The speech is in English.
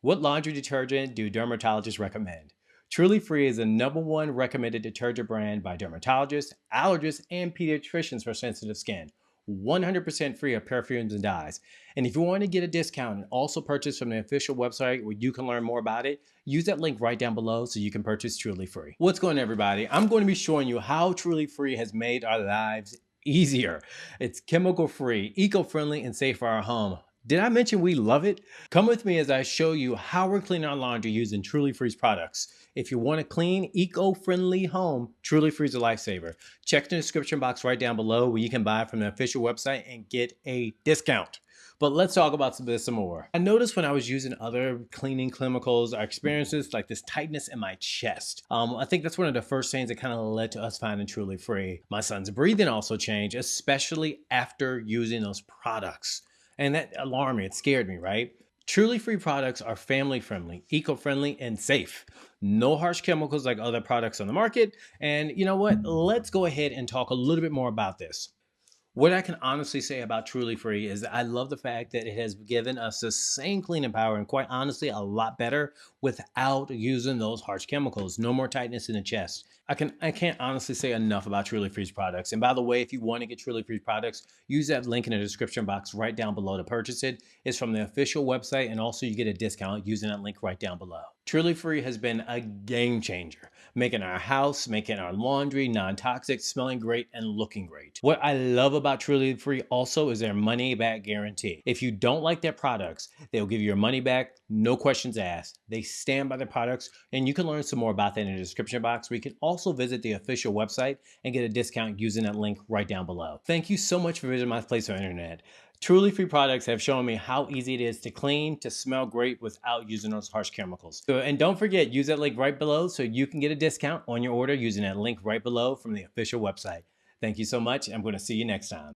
What laundry detergent do dermatologists recommend? Truly Free is the #1 recommended detergent brand by dermatologists, allergists, and pediatricians for sensitive skin. 100% free of perfumes and dyes. And if you want to get a discount and also purchase from the official website where you can learn more about it, use that link right down below so you can purchase Truly Free. What's going on, everybody? I'm going to be showing you how Truly Free has made our lives easier. It's chemical free, eco friendly, and safe for our home. Did I mention we love it? Come with me as I show you how we're cleaning our laundry using Truly Free's products. If you want a clean, eco-friendly home, Truly Free is a lifesaver. Check the description box right down below where you can buy from the official website and get a discount. But let's talk about this some more. I noticed when I was using other cleaning chemicals, I experienced like this tightness in my chest. I think that's one of the first things that kind of led to us finding Truly Free. My son's breathing also changed, especially after using those products. And that alarmed me, it scared me, right? Truly Free products are family friendly, eco friendly, and safe. No harsh chemicals like other products on the market. And you know what? Let's go ahead and talk a little bit more about this. What I can honestly say about Truly Free is I love the fact that it has given us the same cleaning power and quite honestly a lot better without using those harsh chemicals. No more tightness in the chest. I can't honestly say enough about Truly Free's products. And by the way, if you want to get Truly Free products, use that link in the description box right down below to purchase it. It's from the official website, and also you get a discount using that link right down below. Truly Free has been a game changer, making our house, making our laundry non-toxic, smelling great, and looking great. What I love about Truly Free also is their money back guarantee. If you don't like their products, they'll give you your money back, no questions asked. They stand by their products, and you can learn some more about that in the description box, where you can also visit the official website and get a discount using that link right down below. Thank you so much for visiting my place on the internet. Truly Free products have shown me how easy it is to clean, to smell great without using those harsh chemicals. And don't forget, use that link right below so you can get a discount on your order using that link right below from the official website. Thank you so much. I'm going to see you next time.